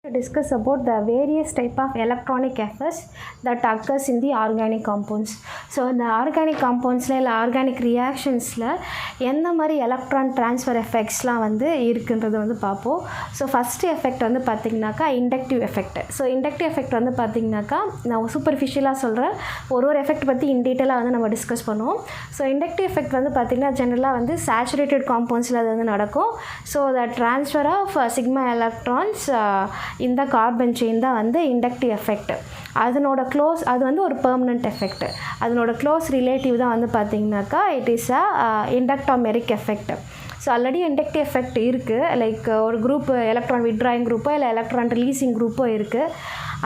To discuss about the various type of electronic effects that occurs in the organic compounds. So இந்த organic கம்பவுண்ட்ஸில் இல்லை organic ரியாக்ஷன்ஸில் எந்த மாதிரி electron transfer எஃபெக்ட்ஸ்லாம் வந்து இருக்குன்றது வந்து பார்ப்போம். ஸோ ஃபஸ்ட்டு எஃபெக்ட் வந்து பார்த்திங்கனாக்கா inductive effect. So inductive effect வந்து பார்த்திங்கனாக்கா நான் சூப்பர்ஃபிஷியலாக சொல்கிறேன், ஒரு எஃபெக்ட் பற்றி இன் டீட்டெயிலாக வந்து நம்ம டிஸ்கஸ் பண்ணுவோம். ஸோ இண்டக்டிவ் எஃபெக்ட் வந்து பார்த்திங்கன்னா ஜென்ரலாக வந்து சேச்சுரேட்டட் காம்பவுண்ட்ஸில் அது வந்து நடக்கும். So the transfer of sigma electrons இந்த கார்பன் செயின் தான் வந்து இண்டக்டிவ் எஃபெக்ட். அது வந்து ஒரு பெர்மனண்ட் எஃபெக்ட். அதனோட க்ளோஸ் ரிலேட்டிவ் தான் வந்து பார்த்திங்கனாக்கா it is inductomeric effect. So already inductive effect இருக்குது, லைக் ஒரு குரூப் எலக்ட்ரான் விட்ராயிங் குரூப்போ இல்லை எலக்ட்ரான் ரிலீஸிங் குரூப்போ இருக்குது.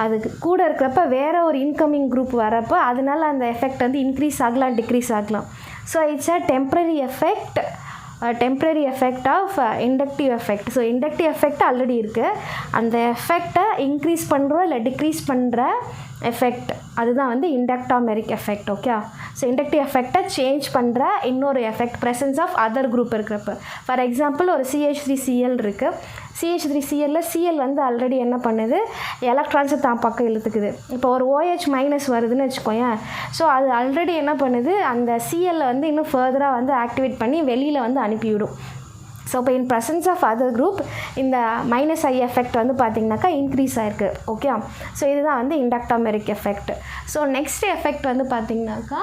அதுக்கு கூட இருக்கிறப்ப வேறு ஒரு இன்கமிங் குரூப் வரப்போ அதனால் அந்த எஃபெக்ட் வந்து இன்க்ரீஸ் ஆகலாம், டிக்ரீஸ் ஆகலாம். So it's temporary effect of inductive effect. So inductive effect already இருக்குது, அந்த எஃபெக்டை இன்க்ரீஸ் பண்ணுறோம் இல்லை டிக்ரீஸ் பண்ணுற எஃபெக்ட் அதுதான் வந்து inductomeric effect. Okay, so inductive எஃபெக்டை சேஞ்ச் பண்ணுற இன்னொரு effect presence of other group இருக்கிறப்ப. ஃபார் எக்ஸாம்பிள் ஒரு CH3Cl இருக்குது. CH3Cl Cl வந்து ஆல்ரெடி என்ன பண்ணுது, எலக்ட்ரான்ஸை தான் பக்கம் இழுத்துக்குது. இப்போ ஒரு OH- வருதுன்னு வச்சுக்கோயேன். ஸோ அது ஆல்ரெடி என்ன பண்ணுது, அந்த Cl வந்து இன்னும் ஃபர்தராக வந்து ஆக்டிவேட் பண்ணி வெளியில் வந்து அனுப்பிவிடும். ஸோ இப்போ in presence of other group இந்த -I எஃபெக்ட் வந்து பார்த்திங்கனாக்கா இன்க்ரீஸ் ஆகிருக்கு. ஓகே, ஸோ இதுதான் வந்து inductomeric effect. So next effect வந்து பார்த்திங்கனாக்கா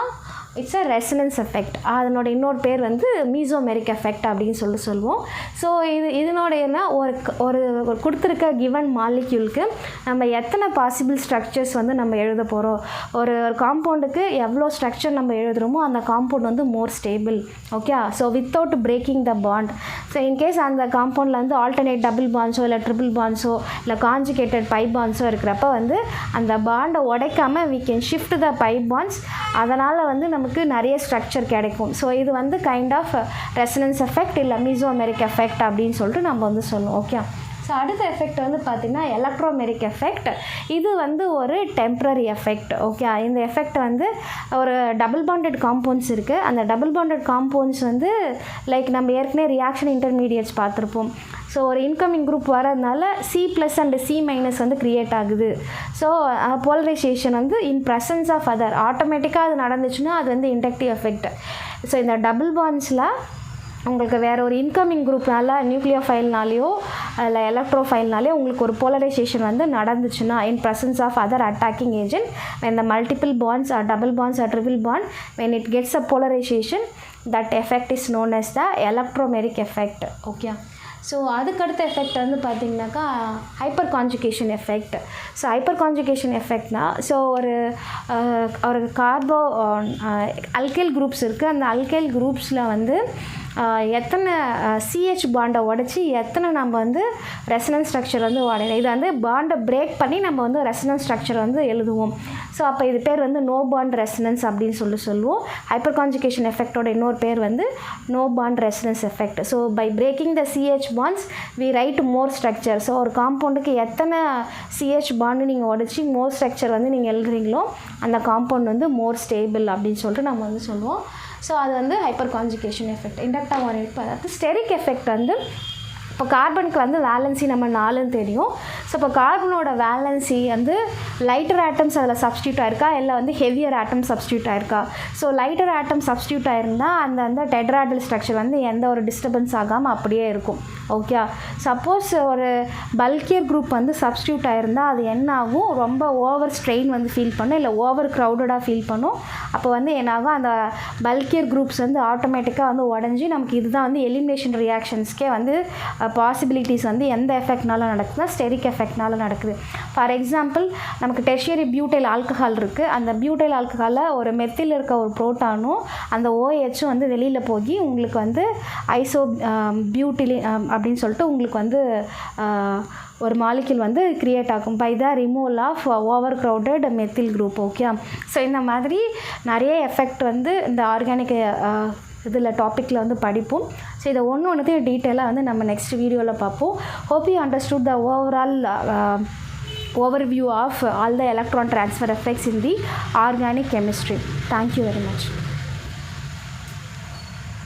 இட்ஸ் ரெசனன்ஸ் எஃபெக்ட். அதனோட இன்னொரு பேர் வந்து மீசோமெரிக் எஃபெக்ட் அப்படின்னு சொல்லுவோம். ஸோ இதனோடையனா ஒரு கொடுத்துருக்க கிவன் மாலிக்யூலுக்கு நம்ம எத்தனை பாசிபிள் ஸ்ட்ரக்சர்ஸ் வந்து நம்ம எழுத போகிறோம், ஒரு காம்பவுண்டுக்கு எவ்வளோ ஸ்ட்ரக்சர் நம்ம எழுதுகிறோமோ அந்த காம்பவுண்ட் வந்து மோர் stable. Okay, so without breaking the bond. So in case அந்த காம்பவுண்டில் வந்து ஆல்டர்னேட் டபுள் பாண்ட்ஸோ இல்லை ட்ரிபிள் பாண்ட்ஸோ இல்லை கான்ஜுகேட்டட் பை பாண்ட்ஸோ இருக்கிறப்ப வந்து அந்த பாண்டை உடைக்காமல் we can shift the pi bonds. அதனால் வந்து நமக்கு நிறைய ஸ்ட்ரக்சர் கிடைக்கும். ஸோ இது வந்து கைண்ட் ஆஃப் ரெசனன்ஸ் எஃபெக்ட் இல்லை மீசோமெரிக் எஃபெக்ட் அப்படின்னு சொல்லிட்டு நம்ம வந்து சொல்லுவோம். ஓகே, ஸோ அடுத்த எஃபெக்ட் வந்து பார்த்திங்கன்னா எலக்ட்ரோமெரிக் எஃபெக்ட். இது வந்து ஒரு டெம்ப்ரரி எஃபெக்ட். ஓகே, இந்த எஃபெக்ட் வந்து ஒரு டபுள் பாண்டட் காம்பவுண்ட்ஸ் இருக்குது. அந்த டபுள் பாண்டட் காம்பவுண்ட்ஸ் வந்து லைக் நம்ம ஏற்கனவே ரியாக்ஷன் இன்டர்மீடியட்ஸ் பார்த்துருப்போம். ஸோ ஒரு இன்கமிங் குரூப் வரதுனால C+ அண்ட் C- வந்து க்ரியேட் ஆகுது. ஸோ போலரைசேஷன் வந்து இன் ப்ரெசன்ஸ் ஆஃப் அதர் ஆட்டோமேட்டிக்காக அது நடந்துச்சுன்னா அது வந்து இண்டக்டிவ் எஃபெக்ட். ஸோ இந்த டபுள் பாண்ட்ஸில் உங்களுக்கு வேறு ஒரு இன்கமிங் குரூப்னால நியூக்ளியோஃபைல்னாலேயோ இல்லை எலக்ட்ரோஃபைல்னாலேயோ உங்களுக்கு ஒரு போலரைசேஷன் வந்து நடந்துச்சுன்னா in presence of other attacking agent when the multiple bonds or double bonds or triple bond when it gets a polarization, that effect is known as the electromeric effect. Okay, so அதுக்கடுத்த effect வந்து பார்த்திங்கனாக்கா hyperconjugation effect. So hyperconjugation எஃபெக்ட்னா so ஒரு alkyl groups இருக்குது. அந்த alkyl குரூப்ஸில் வந்து எத்தனை CH பாண்டை உடச்சி எத்தனை நம்ம வந்து ரெசனன்ஸ் ஸ்ட்ரக்சர் வந்து உடையணும். இது வந்து பாண்டை பிரேக் பண்ணி நம்ம வந்து ரெசனன்ஸ் ஸ்ட்ரக்சர் வந்து எழுதுவோம். ஸோ அப்போ இது பேர் வந்து நோ பாண்ட் ரெசனன்ஸ் அப்படின்னு சொல்லுவோம். ஹைப்பர் கான்ஜுகேஷன் எஃபெக்டோட இன்னொரு பேர் வந்து no bond resonance effect. So by breaking the CH bonds we write more structure. So ஒரு காம்பவுண்டுக்கு எத்தனை CH பாண்டு நீங்கள் உடச்சி மோர் ஸ்ட்ரக்சர் வந்து நீங்கள் எழுதுறீங்களோ அந்த காம்பவுண்ட் வந்து மோர் ஸ்டேபிள் அப்படின்னு சொல்லிட்டு நம்ம வந்து சொல்லுவோம். ஸோ அது வந்து ஹைப்பர் கான்ஜுகேஷன் எஃபெக்ட். இண்டக்டாமெரிக் அது ஸ்டெரிக் எஃபெக்ட் வந்து இப்போ கார்பனுக்கு வந்து வேலன்சி நம்ம 4ன்னு தெரியும். ஸோ இப்போ கார்பனோட வேலன்சி வந்து லைட்டர் ஆட்டம்ஸ் அதில் சப்ஸ்டியூட் ஆயிருக்கா இல்லை வந்து ஹெவியர் ஆட்டம் சப்ஸ்டியூட் ஆயிருக்கா. ஸோ லைட்டர் ஆட்டம் சப்ஸ்டியூட் ஆயிருந்தால் அந்த டெட்ராய்டல் ஸ்ட்ரக்சர் வந்து எந்த ஒரு டிஸ்டர்பன்ஸ் ஆகாமல் அப்படியே இருக்கும். ஓகே, சப்போஸ் ஒரு பல்கியர் குரூப் வந்து சப்ஸ்டியூட் ஆயிருந்தால் அது என்ன ஆகும், ரொம்ப ஓவர் ஸ்ட்ரெயின் வந்து ஃபீல் பண்ணும் இல்லை ஓவர் க்ரௌடடாக ஃபீல் பண்ணும். அப்போ வந்து என்னாகும், அந்த பல்கியர் குரூப்ஸ் வந்து ஆட்டோமேட்டிக்காக வந்து உடஞ்சி நமக்கு இதுதான் வந்து எலிமினேஷன் ரியாக்ஷன்ஸ்க்கே வந்து பாசிபிலிட்டிஸ் வந்து எந்த எஃபெக்ட்னால நடக்குதுன்னா ஸ்டெரிக் எஃபெக்ட்னால நடக்குது. ஃபார் எக்ஸாம்பிள் நமக்கு டெர்ஷியரி பியூட்டைல் ஆல்கஹால் இருக்குது. அந்த பியூட்டைல் ஆல்கஹாலில் ஒரு மெத்தில் இருக்க ஒரு புரோட்டானும் அந்த OH வந்து வெளியில் போய் உங்களுக்கு வந்து ஐசோ பியூட்டிலின் அப்படின்னு சொல்லிட்டு உங்களுக்கு வந்து ஒரு மாலிக்யூல் வந்து க்ரியேட் ஆகும் by the removal of overcrowded methyl group. Okay, so இந்த மாதிரி நிறைய எஃபெக்ட் வந்து இந்த ஆர்கானிக் இதில் டாப்பிக்கில் வந்து படிப்போம். ஸோ இதை ஒன்றுத்தையும் டீட்டெயிலாக வந்து நம்ம நெக்ஸ்ட் வீடியோவில் பார்ப்போம். Hope you understood the overall overview of all the electron transfer effects in the organic chemistry. Thank you very much.